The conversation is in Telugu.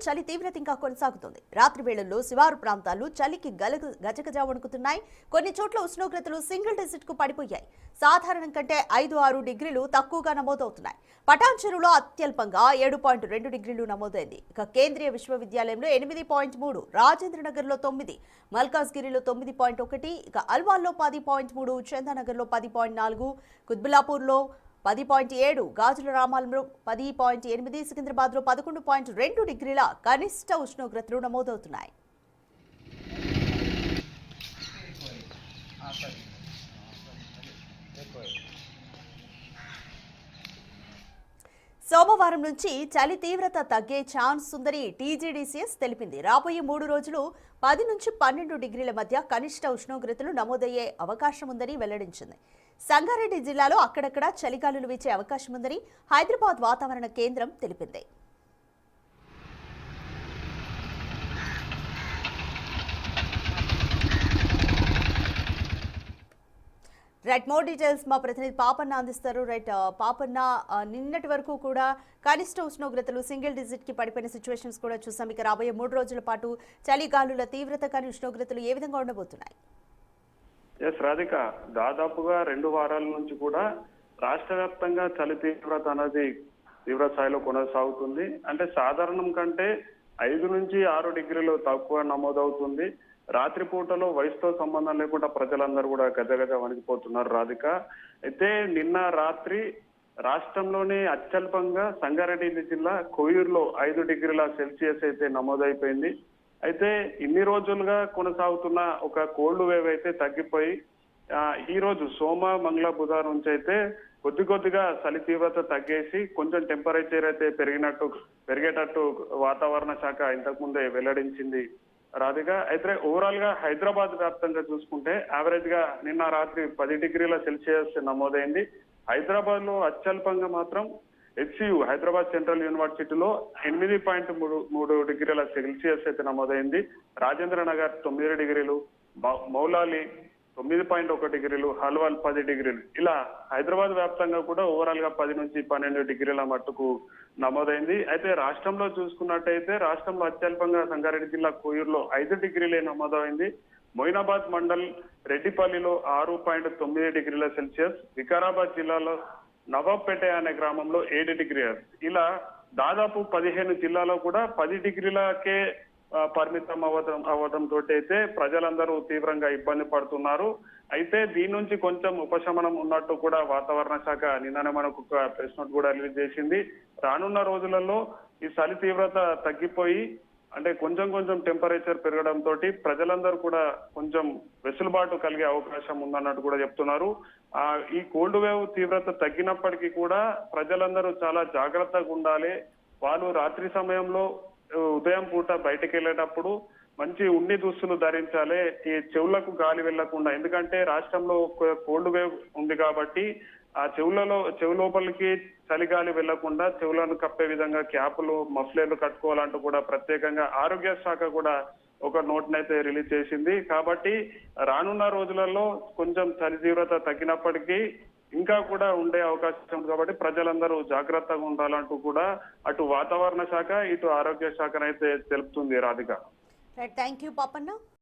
చలి తీవ్రత ఇంకా కొనసాగుతుంది. రాత్రి వేళల్లో శివారు ప్రాంతాలు చలికి గజగజ వణుకుతున్నాయి. కొన్ని చోట్ల ఉష్ణోగ్రతలు సింగిల్ డిజిట్ కు పడిపోయాయి. సాధారణం కంటే 5-6 డిగ్రీలు తక్కువగా నమోదవుతున్నాయి. పటాన్ చెరువులో అత్యల్పంగా 7.2 డిగ్రీలు నమోదైంది. ఇక కేంద్రీయ విశ్వవిద్యాలయంలో 8.3, రాజేంద్రనగర్లో 9, మల్కాజ్గిరిలో 9.1, ఇక అల్వాల్లో 10.3, చందానగర్లో 10.4, కుత్బుల్లాపూర్లో 10.7, గాజుల రామాలంలో 10.8, సికింద్రాబాద్లో 11.2 డిగ్రీల కనిష్ట ఉష్ణోగ్రతలు నమోదవుతున్నాయి. సోమవారం నుంచి చలి తీవ్రత తగ్గే ఛాన్స్ ఉందని టీజీడీసీఎస్ తెలిపింది. రాబోయే 3 రోజులు 10 నుంచి 12 డిగ్రీల మధ్య కనిష్ట ఉష్ణోగ్రతలు నమోదయ్యే అవకాశం ఉందని వెల్లడించింది. సంగారెడ్డి జిల్లాలో అక్కడక్కడ చలిగాలులు వీచే అవకాశం ఉందని హైదరాబాద్ వాతావరణ కేంద్రం తెలిపింది. రైట్, మోర్ డీటెయిల్స్ మా ప్రతినిధి పాపన్న అందిస్తారు. రైట్ పాపన్న, నిన్నటి వరకు కూడా కనిష్ట ఉష్ణోగ్రతలు సింగిల్ డిజిట్ కి పడిపోయిన సిచ్యువేషన్స్ కూడా చూసాం. ఇక రాబోయే 3 రోజుల పాటు చలిగాలుల తీవ్రత కానీ ఉష్ణోగ్రతలు ఏ విధంగా ఉండబోతున్నాయి? ఎస్ రాధిక, దాదాపుగా 2 వారాల నుంచి కూడా రాష్ట్ర వ్యాప్తంగా చలి తీవ్రత అనేది తీవ్ర స్థాయిలో కొనసాగుతుంది. అంటే సాధారణం కంటే 5 నుంచి 6 డిగ్రీలు తక్కువ నమోదవుతుంది. రాత్రి పూటలో వయసుతో సంబంధం లేకుండా ప్రజలందరూ కూడా గజగజ వణికిపోతున్నారు రాధిక. అయితే నిన్న రాత్రి రాష్ట్రంలోనే అత్యల్పంగా సంగారెడ్డి జిల్లా కోయూరులో 5 డిగ్రీల సెల్సియస్ అయితే నమోదైపోయింది. అయితే ఇన్ని రోజులుగా కొనసాగుతున్న ఒక కోల్డ్ వేవ్ అయితే తగ్గిపోయి ఈ రోజు సోమ, మంగళ, బుధవారం నుంచి అయితే కొద్దిగా చలి తీవ్రత తగ్గేసి కొంచెం టెంపరేచర్ అయితే పెరిగేటట్టు వాతావరణ శాఖ ఇంతకు ముందే వెల్లడించింది రాధిక. అయితే ఓవరాల్ గా హైదరాబాద్ వ్యాప్తంగా చూసుకుంటే యావరేజ్ గా నిన్న రాత్రి 10 డిగ్రీల సెల్సియస్ నమోదైంది. హైదరాబాద్ లో అత్యల్పంగా మాత్రం హెచ్సియు హైదరాబాద్ సెంట్రల్ యూనివర్సిటీలో 8.3 డిగ్రీల సెల్సియస్ అయితే నమోదైంది. రాజేంద్ర నగర్ 9 డిగ్రీలు, మౌలాలి 9.1 డిగ్రీలు, హల్వాల్ 10 డిగ్రీలు, ఇలా హైదరాబాద్ వ్యాప్తంగా కూడా ఓవరాల్ గా 10 నుంచి 12 డిగ్రీల మట్టుకు నమోదైంది. అయితే రాష్ట్రంలో చూసుకున్నట్టయితే రాష్ట్రంలో అత్యల్పంగా సంగారెడ్డి జిల్లా కోయూరులో 5 డిగ్రీలే నమోదైంది. మొయినాబాద్ మండల్ రెడ్డిపల్లిలో 6.9 డిగ్రీల సెల్సియస్, వికారాబాద్ జిల్లాలో నవాబ్పేట అనే గ్రామంలో 7 డిగ్రీలు, ఇలా దాదాపు 15 జిల్లాలో కూడా 10 డిగ్రీలకే పరిమితం అవ్వడంతో అయితే ప్రజలందరూ తీవ్రంగా ఇబ్బంది పడుతున్నారు. అయితే దీని నుంచి కొంచెం ఉపశమనం ఉన్నట్టు కూడా వాతావరణ శాఖ నిన్ననే మనకు ఒక ప్రెస్ నోట్ కూడా రిలీజ్ చేసింది. రానున్న రోజులలో ఈ చలి తీవ్రత తగ్గిపోయి అంటే కొంచెం టెంపరేచర్ పెరగడంతో ప్రజలందరూ కూడా కొంచెం వెసులుబాటు కలిగే అవకాశం ఉందన్నట్టు కూడా చెప్తున్నారు. ఈ కోల్డ్ వేవ్ తీవ్రత తగ్గినప్పటికీ కూడా ప్రజలందరూ చాలా జాగ్రత్తగా ఉండాలి. వాళ్ళు రాత్రి సమయంలో ఉదయం పూట బయటకు వెళ్ళేటప్పుడు మంచి ఉన్ని దుస్తులు ధరించాలి. ఈ చెవులకు గాలి వెళ్లకుండా, ఎందుకంటే రాష్ట్రంలో కోల్డ్ వేవ్ ఉంది కాబట్టి ఆ చెవు లోపలికి చలిగాలి వెళ్లకుండా చెవులను కప్పే విధంగా క్యాపులు, మఫ్లర్లు కట్టుకోవాలంటూ కూడా ప్రత్యేకంగా ఆరోగ్య శాఖ కూడా ఒక నోట్నైతే రిలీజ్ చేసింది. కాబట్టి రానున్న రోజులలో కొంచెం చలి తీవ్రత తగ్గినప్పటికీ ఇంకా కూడా ఉండే అవకాశం ఉంది. కాబట్టి ప్రజలందరూ జాగ్రత్తగా ఉండాలంటూ కూడా అటు వాతావరణ శాఖ, ఇటు ఆరోగ్య శాఖనైతే తెలుపుతుంది రాధిక. Thank you Papanna.